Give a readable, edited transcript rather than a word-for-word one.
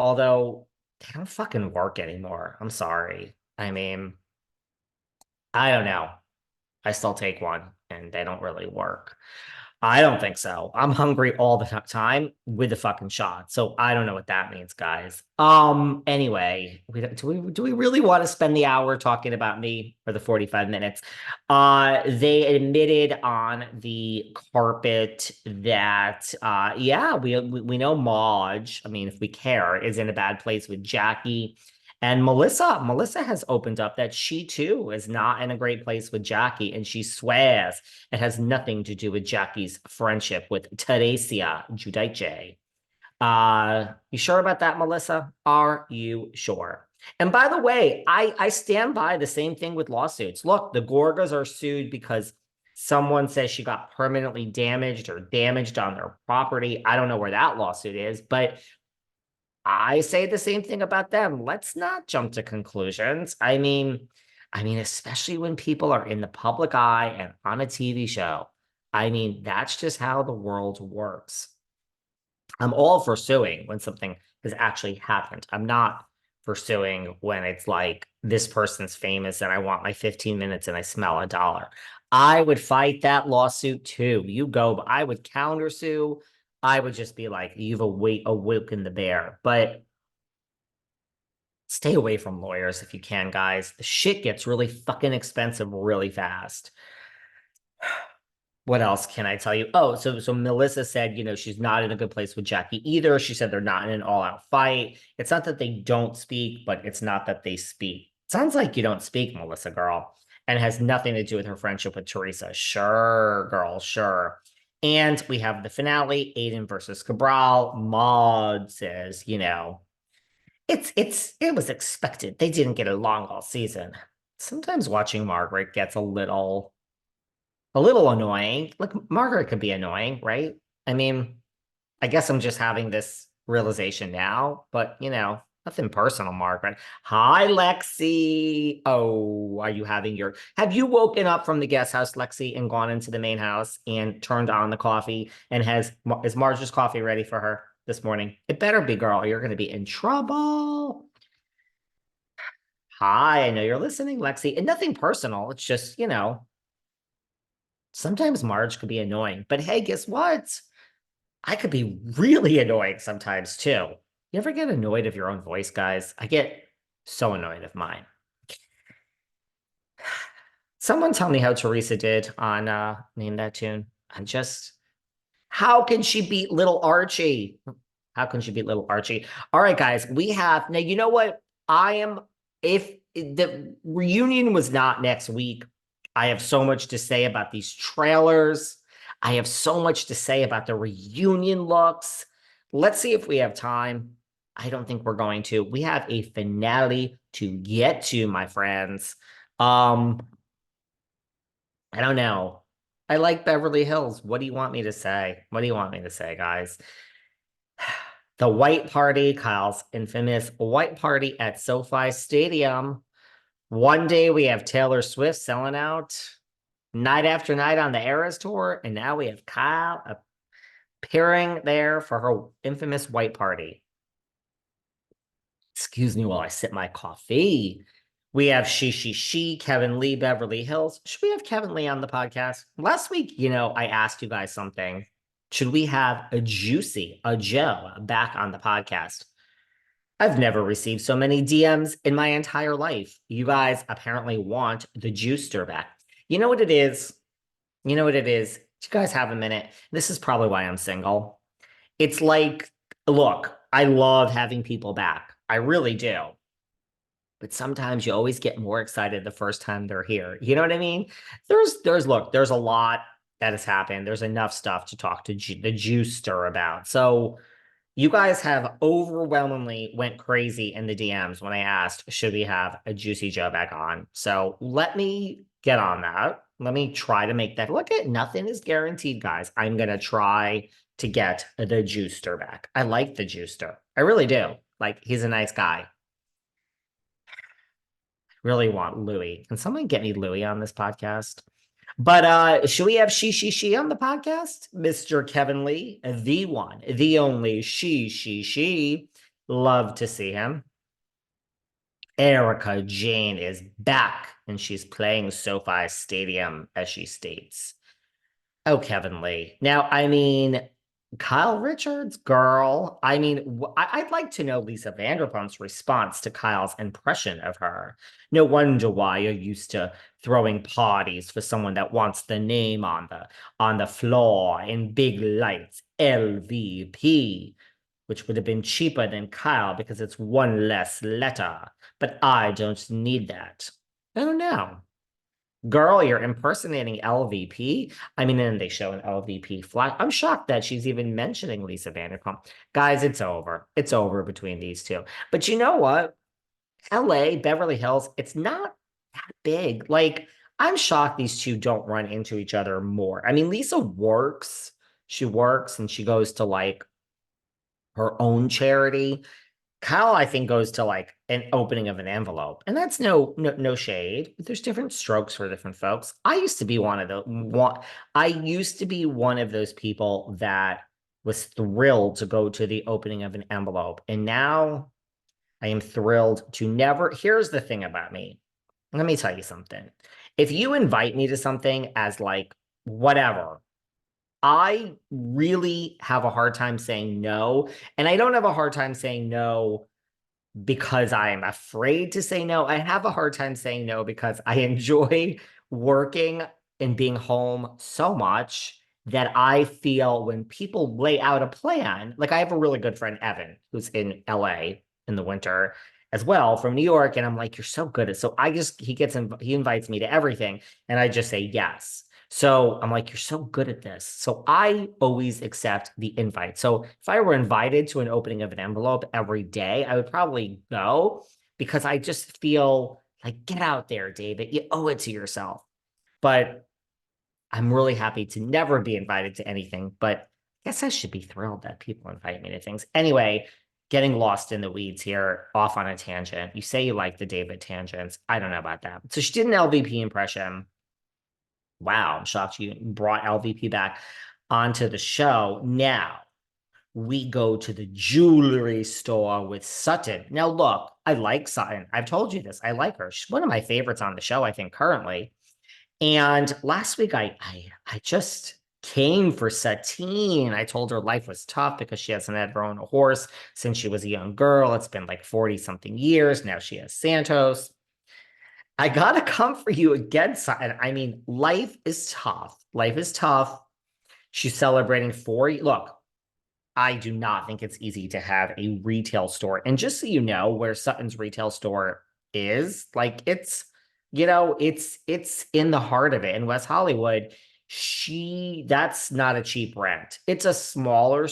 Although they don't fucking work anymore. I'm sorry. I mean, I don't know. I still take one and they don't really work. I don't think so. I'm hungry all the time with the fucking shot. So I don't know what that means, guys. Anyway, do we really want to spend the hour talking about me for the 45 minutes? They admitted on the carpet that yeah, we know Maj, I mean, if we care, is in a bad place with Jackie. And Melissa has opened up that she too is not in a great place with Jackie, and she swears it has nothing to do with Jackie's friendship with Teresa Giudice. You sure about that, Melissa? Are you sure? And by the way, I stand by the same thing with lawsuits. Look, the Gorgas are sued because someone says she got permanently damaged or damaged on their property. I don't know where that lawsuit is, but I say the same thing about them. Let's not jump to conclusions. I mean, especially when people are in the public eye and on a TV show. I mean, that's just how the world works. I'm all for suing when something has actually happened. I'm not for suing when it's like this person's famous and I want my 15 minutes and I smell a dollar. I would fight that lawsuit too. You go, but I would countersue. I would just be like, you've awoken the bear. But stay away from lawyers if you can, guys. The shit gets really fucking expensive really fast. What else can I tell you? Oh, so Melissa said, she's not in a good place with Jackie either. She said they're not in an all-out fight. It's not that they don't speak, but it's not that they speak. Sounds like you don't speak, Melissa girl, and it has nothing to do with her friendship with Teresa. Sure, girl, sure. And we have the finale, Aiden versus Cabral. Maud says, it was expected. They didn't get along all season. Sometimes watching Margaret gets a little annoying. Like Margaret could be annoying, right? I mean, I guess I'm just having this realization now, but nothing personal, Margaret. Hi, Lexi. Oh, have you woken up from the guest house, Lexi, and gone into the main house and turned on the coffee and is Marge's coffee ready for her this morning? It better be, girl. You're going to be in trouble. Hi, I know you're listening, Lexi, and nothing personal. It's just, sometimes Marge could be annoying, but hey, guess what? I could be really annoying sometimes too. You ever get annoyed of your own voice, guys? I get so annoyed of mine. Someone tell me how Teresa did on Name That Tune. How can she beat little Archie? How can she beat little Archie? All right, guys, we have now. You know what? If the reunion was not next week, I have so much to say about these trailers. I have so much to say about the reunion looks. Let's see if we have time. I don't think we're going to. We have a finale to get to, my friends. I don't know. I like Beverly Hills. What do you want me to say? What do you want me to say, guys? The white party, Kyle's infamous white party at SoFi Stadium. One day we have Taylor Swift selling out night after night on the Eras tour, and now we have Kyle appearing there for her infamous white party. Excuse me while I sip my coffee. We have she, Kevin Lee, Beverly Hills. Should we have Kevin Lee on the podcast? Last week, I asked you guys something. Should we have a Joe back on the podcast? I've never received so many DMs in my entire life. You guys apparently want the Juicer back. You know what it is? You know what it is? Do you guys have a minute? This is probably why I'm single. It's like, look, I love having people back. I really do. But sometimes you always get more excited the first time they're here. You know what I mean? There's a lot that has happened. There's enough stuff to talk to the Juicer about. So you guys have overwhelmingly went crazy in the DMs when I asked, should we have a Juicy Joe back on? So let me get on that. Let me try to make that. Look at nothing is guaranteed, guys. I'm going to try to get the Juicer back. I like the Juicer. I really do. Like, he's a nice guy. Really want Louis. Can someone get me Louis on this podcast? But should we have she on the podcast? Mr. Kevin Lee, the one, the only she. Love to see him. Erika Jayne is back and she's playing SoFi Stadium, as she states. Oh, Kevin Lee. Now, I mean, Kyle Richards, girl. I mean, I'd like to know Lisa Vanderpump's response to Kyle's impression of her. No wonder why you're used to throwing parties for someone that wants the name on the floor in big lights, LVP, which would have been cheaper than Kyle because it's one less letter. But I don't need that. Oh no. Girl, you're impersonating LVP. I mean, and they show an LVP flag. I'm shocked that she's even mentioning Lisa Vanderpump. Guys, it's over. It's over between these two. But you know what? LA, Beverly Hills, it's not that big. Like, I'm shocked these two don't run into each other more. I mean, Lisa works. She works and she goes to like her own charity. Kyle, I think, goes to like an opening of an envelope, and that's no shade. There's different strokes for different folks. I used to be one of the one. I used to be one of those people that was thrilled to go to the opening of an envelope, and now I am thrilled to never. Here's the thing about me. Let me tell you something. If you invite me to something as like whatever, I really have a hard time saying no, and I don't have a hard time saying no because I'm afraid to say no. I have a hard time saying no because I enjoy working and being home so much that I feel when people lay out a plan, like I have a really good friend, Evan, who's in LA in the winter as well from New York. And I'm like, you're so good at, so I just, he invites me to everything. And I just say yes. So I'm like, you're so good at this. So I always accept the invite. So if I were invited to an opening of an envelope every day, I would probably go because I just feel like, get out there, David. You owe it to yourself. But I'm really happy to never be invited to anything. But I guess I should be thrilled that people invite me to things. Anyway, getting lost in the weeds here, off on a tangent. You say you like the David tangents. I don't know about that. So she did an LVP impression. Wow, I'm shocked you brought LVP back onto the show. Now we go to the jewelry store with Sutton. Now, look, I like Sutton. I've told you this. I like her. She's one of my favorites on the show, I think, currently. And last week, I just came for Satine. I told her life was tough because she hasn't had her own horse since she was a young girl. It's been like 40 something years. Now she has Santos. I gotta come for you again, Sutton. I mean, life is tough. Life is tough. She's celebrating 40. Look, I do not think it's easy to have a retail store. And just so you know where Sutton's retail store is, like it's in the heart of it in West Hollywood. That's not a cheap rent. It's a smaller